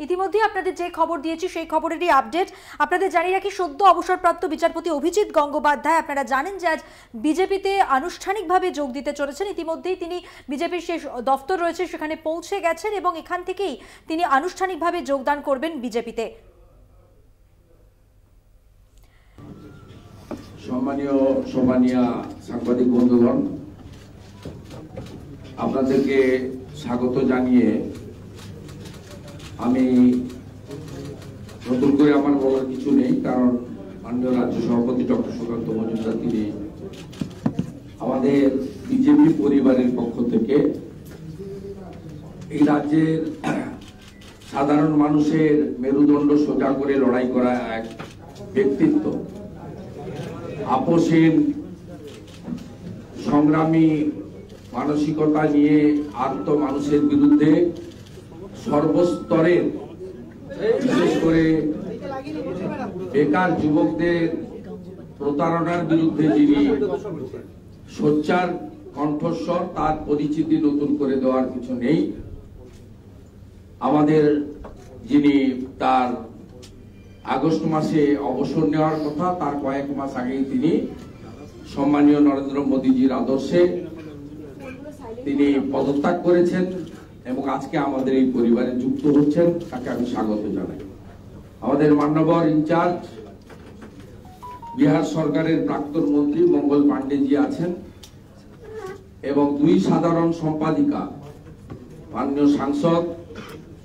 ইতিমধ্যে আপনাদের যে খবর দিয়েছি সেই খবরেরই আপডেট আপনাদের জানিয়ে রাখি। সদ্য অবসরপ্রাপ্ত বিচারপতি অভিজিৎ গঙ্গোপাধ্যায়, আপনারা জানেন যে আজ বিজেপিতে আনুষ্ঠানিকভাবে যোগ দিতে চলেছেন। ইতিমধ্যেই তিনি বিজেপির যে দফতর রয়েছে সেখানে পৌঁছে গেছেন এবং এখান থেকেই তিনি আনুষ্ঠানিকভাবে যোগদান করবেন বিজেপিতে। সম্মানীয় সাংবাদিক বন্ধুগণ, আপনাদেরকে স্বাগত জানিয়ে আমি নতুন করে আমার বলার কিছু নেই, কারণ মাননীয় রাজ্য সভাপতি ডক্টর সুকান্ত মজুমদার তিনি আমাদের বিজেপি পরিবারের পক্ষ থেকে এই রাজ্যের সাধারণ মানুষের মেরুদণ্ড সোজা করে লড়াই করা এক ব্যক্তিত্ব, আপোষহীন সংগ্রামী মানসিকতা নিয়ে আর্ত মানুষের বিরুদ্ধে সর্বস্তরের, বিশেষ করে বেকার যুবকদের প্রতারণার বিরুদ্ধে যিনি সোচ্চার কণ্ঠস্বর, তার পরিচিতি নতুন করে দেওয়ার কিছু নেই। আমাদের যিনি তার আগস্ট মাসে অবসর নেওয়ার কথা, তার কয়েক মাস আগেই তিনি সম্মানীয় নরেন্দ্র মোদীজির আদর্শে তিনি পদত্যাগ করেছেন এবং আজকে আমাদের এই পরিবারে যুক্ত হচ্ছেন। তাকে আমি স্বাগত জানাই। আমাদের মান্যবর ইনচার্জ বিহার সরকারের প্রাক্তন মন্ত্রী মঙ্গল পাণ্ডেজি আছেন এবং দুই সাধারণ সম্পাদিকা, মাননীয় সাংসদ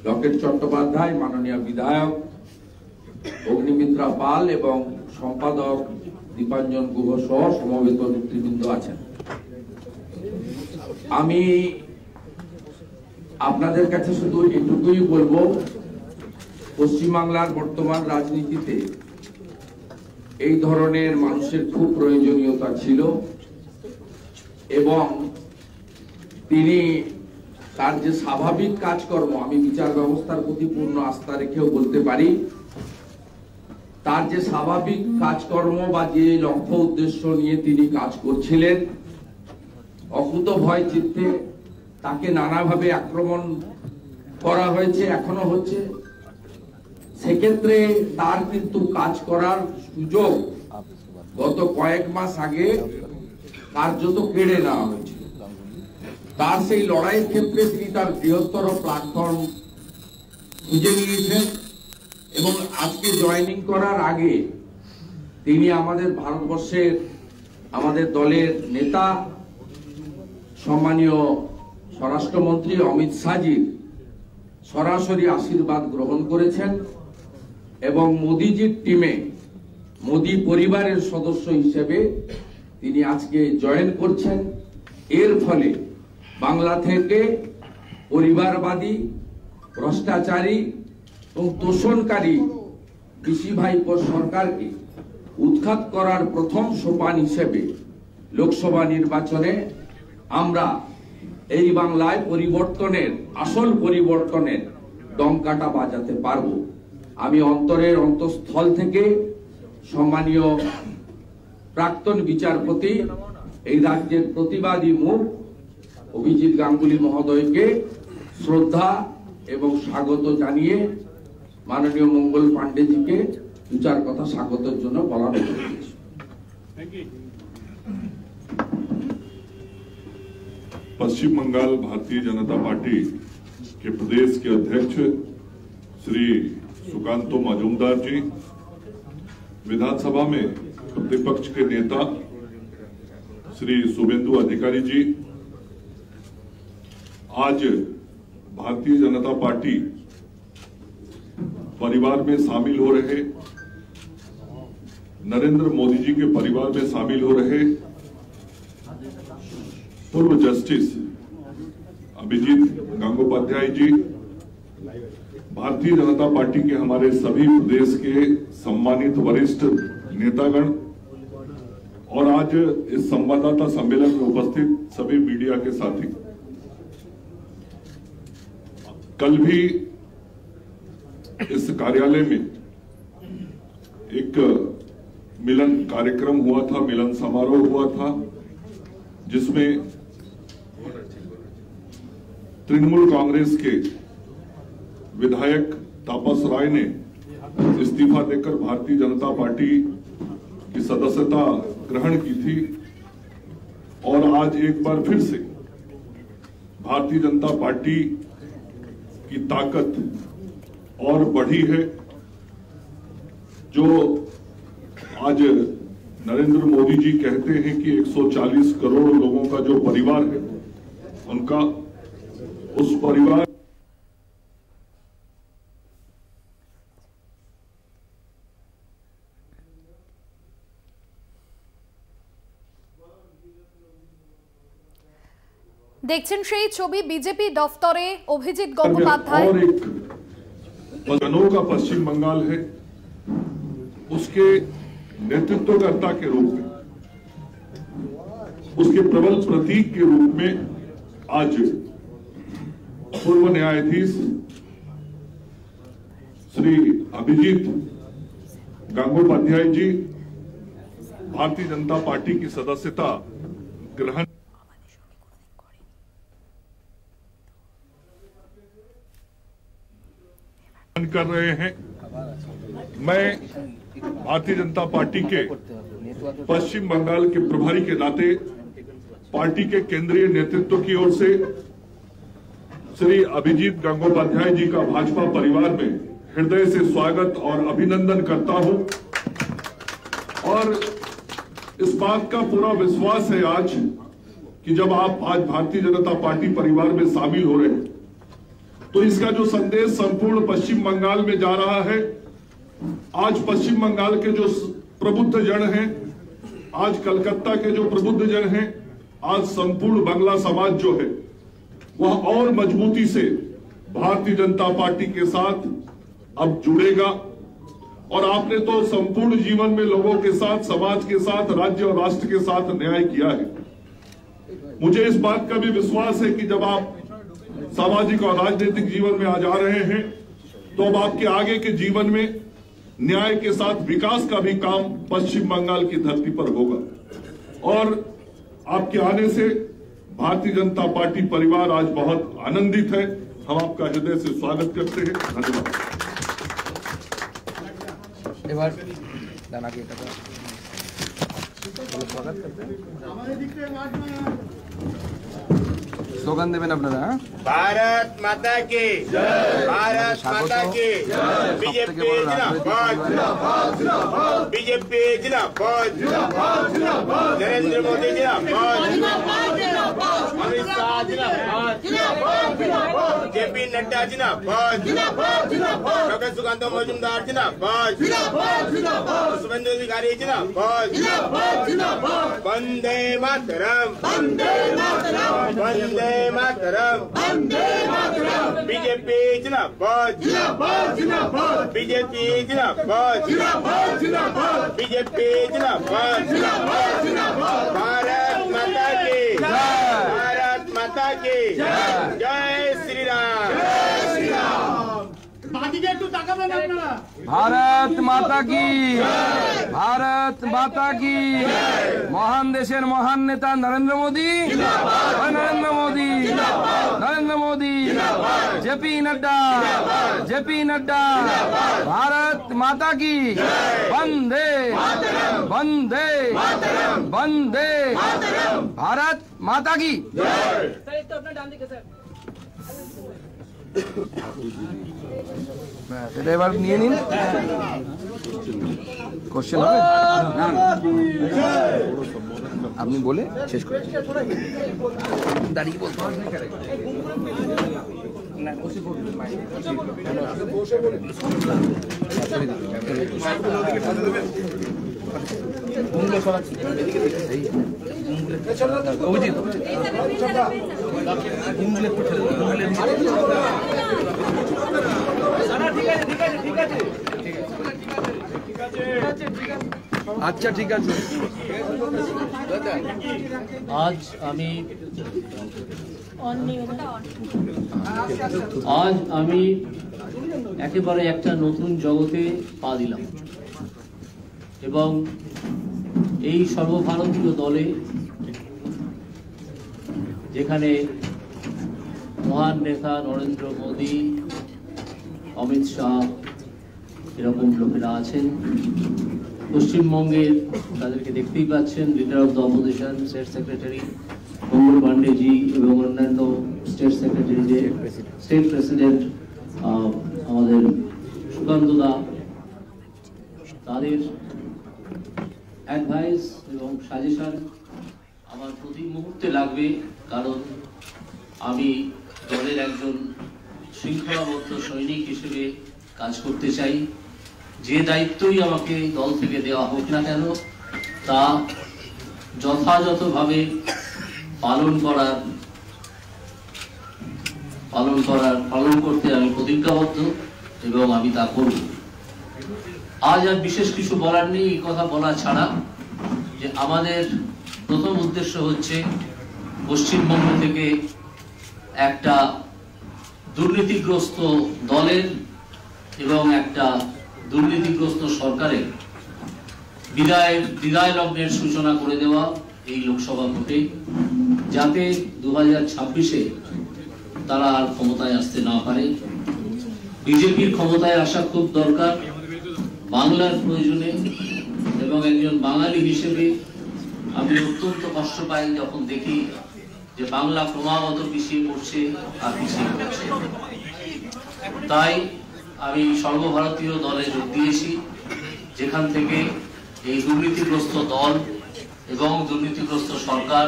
লকেট চট্টোপাধ্যায়, মাননীয় বিধায়ক অগ্নিমিত্রা পাল এবং সম্পাদক দীপাঞ্জন গুহ সহ সমবেত নেতৃবৃন্দ আছেন। আমি আপনাদের কাছে শুধু এটুকুই বলবো, পশ্চিমবাংলার বর্তমান রাজনীতিতে এই ধরনের মানুষের খুব প্রয়োজনীয়তা ছিল এবং তিনি তার যে স্বাভাবিক কাজকর্ম, আমি বিচার ব্যবস্থার প্রতি পূর্ণ আস্থা রেখেও বলতে পারি, তার যে স্বাভাবিক কাজকর্ম বা যে লক্ষ্য উদ্দেশ্য নিয়ে তিনি কাজ করছিলেন, অকুত ভয় চিত্তে তাকে নানাভাবে আক্রমণ করা হয়েছে, এখনো হচ্ছে। সেক্ষেত্রে তার কিন্তু কাজ করার সুযোগ গত কয়েক মাস আগে কার্যত কেড়ে নেওয়া হয়েছিল। তার সেই লড়াইয়ের ক্ষেত্রে তিনি তার বৃহত্তর প্ল্যাটফর্ম খুঁজে নিয়েছেন এবং আজকে জয়েনিং করার আগে তিনি আমাদের ভারতবর্ষের, আমাদের দলের নেতা সম্মানীয় স্বরাষ্ট্রমন্ত্রী অমিত শাহজির সরাসরি আশীর্বাদ গ্রহণ করেছেন এবং মোদীজির টিমে, মোদী পরিবারের সদস্য হিসেবে তিনি আজকে জয়েন করছেন। এর ফলে বাংলা থেকে পরিবারবাদী, ভ্রষ্টাচারী এবং তোষণকারী পিসি ভাইপোর সরকারকে উৎখাত করার প্রথম সোপান হিসেবে লোকসভা নির্বাচনে আমরা এই বাংলায় পরিবর্তনের, আসল পরিবর্তনের ডঙ্কাটা বাজাতে পারব। আমি অন্তরের অন্তঃস্থল থেকে সম্মানীয় প্রাক্তন বিচারপতি, এই রাজ্যের প্রতিবাদী মুখ অভিজিৎ গাঙ্গুলি মহোদয়কে শ্রদ্ধা এবং স্বাগত জানিয়ে মাননীয় মঙ্গল পাণ্ডেজিকে দু চার কথা স্বাগতের জন্য বলা হয়েছে। पश्चिम बंगाल भारतीय जनता पार्टी के प्रदेश के अध्यक्ष श्री सुकांतो मजूमदार जी, विधानसभा में प्रतिपक्ष के नेता श्री शुभेंदु अधिकारी जी, आज भारतीय जनता पार्टी परिवार में शामिल हो रहे, नरेंद्र मोदी जी के परिवार में शामिल हो रहे पूर्व जस्टिस अभिजीत गंगोपाध्याय जी, भारतीय जनता पार्टी के हमारे सभी प्रदेश के सम्मानित वरिष्ठ नेतागण और आज इस संवाददाता सम्मेलन में उपस्थित सभी मीडिया के साथी। कल भी इस कार्यालय में एक मिलन कार्यक्रम हुआ था, मिलन समारोह हुआ था, जिसमें तृणमूल कांग्रेस के विधायक तापस राय ने इस्तीफा देकर भारतीय जनता पार्टी की सदस्यता ग्रहण की थी और आज एक बार फिर से भारतीय जनता पार्टी की ताकत और बढ़ी है। जो आज नरेंद्र मोदी जी कहते हैं कि 140 करोड़ लोगों का जो परिवार है, उनका उस परिवार দেখছেন সেই ছবি বিজেপি দফতরে অভিজিৎ গঙ্গোপাধ্যায়। और एक अनोखा पश्चिम बंगाल है, उसके नेतृत्वकर्ता के रूप में, उसके प्रबल प्रतीक के रूप में आज पूर्व न्यायाधीश श्री अभिजीत गंगोपाध्याय जी भारतीय जनता पार्टी की सदस्यता ग्रहण कर रहे हैं। मैं भारतीय जनता पार्टी के पश्चिम बंगाल के प्रभारी के नाते पार्टी के केंद्रीय नेतृत्व की ओर से श्री अभिजीत गंगोपाध्याय जी का भाजपा परिवार में हृदय से स्वागत और अभिनंदन करता हूं और इस बात का पूरा विश्वास है आज कि जब आप आज भारतीय जनता पार्टी परिवार में शामिल हो रहे हैं तो इसका जो संदेश संपूर्ण पश्चिम बंगाल में जा रहा है। आज पश्चिम बंगाल के जो प्रबुद्ध जन हैं, आज कलकत्ता के जो प्रबुद्ध जन हैं, आज संपूर्ण बांग्ला समाज जो है वह और मजबूती से भारतीय जनता पार्टी के साथ अब जुड़ेगा। और आपने तो संपूर्ण जीवन में लोगों के साथ, समाज के साथ, राज्य और राष्ट्र के साथ न्याय किया है। मुझे इस बात का भी विश्वास है कि जब आप सामाजिक और राजनीतिक जीवन में आ जा रहे हैं तो अब आपके आगे के जीवन में न्याय के साथ विकास का भी काम पश्चिम बंगाल की धरती पर होगा। और आपके आने से भारतीय जनता पार्टी परिवार आज बहुत आनंदित है। हम आपका हृदय से स्वागत करते हैं। धन्यवाद। স্লোগান দেবেন আপনারা। भारत माता की जय, भारत माता की जय, बीजेपी जिंदाबाद, बीजेपी जिंदाबाद, नरेंद्र मोदी जिंदाबाद, अमित शाह जिंदाबाद, जेपी नड्डा जिंदाबाद, डॉक्टर सुकांत मजूमदार जिंदाबाद, शुभेंदु अधिकारी जिंदाबाद, वंदे मातरम, वंदे मातरम, वंदे मातरम, बीजेपी जिंदाबाद, बीजेपी जिंदाबाद, बीजेपी जिंदाबाद, भारत माता की भारत माता की जय श्री राम। भारत माता की, भारत माता की। महान देशेर महान नेता नरेंद्र मोदी, नरेंद्र मोदी, नरेंद्र मोदी, जेपी नड्डा, जेपी नड्डा। भारत माता की वंदे वंदे वंदे, भारत माता की। সেটা এবার নিয়ে নিন। কোশ্চেন হবে আপনি বলে শেষ করুন। দাঁড়িয়ে বলতে হবে আচ্ছা ঠিক আছে। আজ আমি একেবারে একটা নতুন জগতে পা দিলাম এবং এই সর্বভারতীয় দলে যেখানে মহান নেতা নরেন্দ্র মোদী অমিত শাহ এরকম লোকেরা আছেন। পশ্চিমবঙ্গের তাদেরকে দেখতেই পাচ্ছেন, leader of the opposition state secretary Mangal Pandeji এবং অন্যান্য স্টেট সেক্রেটারি, যে স্টেট প্রেসিডেন্ট আমাদের সুকান্ত দা, তাদের অ্যাডভাইস এবং সাজেশন আমার প্রতি মুহূর্তে লাগবে, কারণ আমি দলের একজন শৃঙ্খলাবদ্ধ সৈনিক হিসেবে কাজ করতে চাই। যে দায়িত্বই আমাকে দল থেকে দেওয়া হোক না কেন তা যথাযথভাবে পালন করতে আমি প্রতিজ্ঞাবদ্ধ এবং আমি তা করব। আজ আর বিশেষ কিছু বলার নেই, এই কথা বলা ছাড়া যে আমাদের প্রথম উদ্দেশ্য হচ্ছে পশ্চিমবঙ্গ থেকে একটা দুর্নীতিগ্রস্ত দলের এবং একটা দুর্নীতিগ্রস্ত সরকারের বিদায় লগ্নের সূচনা করে দেওয়া এই লোকসভা ভোটে, যাতে 2026-এ তারা আর ক্ষমতায় আসতে না পারে। বিজেপির ক্ষমতায় আসা খুব দরকার বাংলার প্রয়োজনে, এবং একজন বাঙালি হিসেবে আমি অত্যন্ত কষ্ট পাই যখন দেখি যে বাংলা ক্রমাগত পিছিয়ে পড়ছে আর পিছিয়ে পড়ছে। তাই আমি সর্বভারতীয় দলে যোগ দিয়েছি, যেখান থেকে এই দুর্নীতিগ্রস্ত দল এবং দুর্নীতিগ্রস্ত সরকার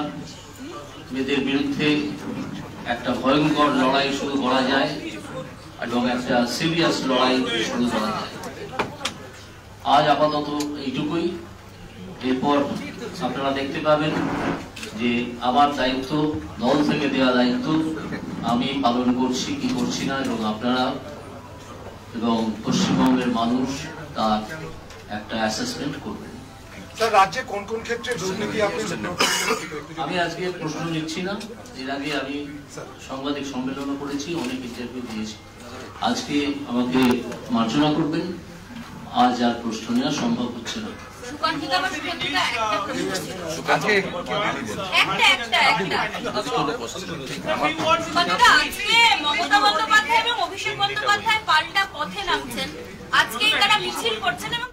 এদের বিরুদ্ধে একটা ভয়ঙ্কর লড়াই শুরু করা যায় এবং একটা সিরিয়াস লড়াই শুরু করা যায়। আজ আপাতত এইটুকুই। এরপর আপনারা দেখতে পাবেন যে আমার দায়িত্ব, দল থেকে দেওয়া দায়িত্ব আমি পালন করছি কি করছি না, এবং আপনারা এবং পশ্চিমবঙ্গের মানুষ তার একটা অ্যাসেসমেন্ট করবেন। স্যার, রাজ্যে কোন কোন ক্ষেত্রে দুর্নীতি আমি আজকে প্রশ্ন নিচ্ছি না, এর আগে আমি সাংবাদিক সম্মেলনও করেছি, অনেক ইন্টারভিউ দিয়েছি। আজকে আমাকে মার্জনা করবেন, আজ আর প্রশ্ন নেওয়া সম্ভব হচ্ছে না। মমতা বন্দ্যোপাধ্যায় এবং অভিষেক বন্দ্যোপাধ্যায় পাল্টা পথে নামছেন, আজকে তারা মিছিল করছেন এবং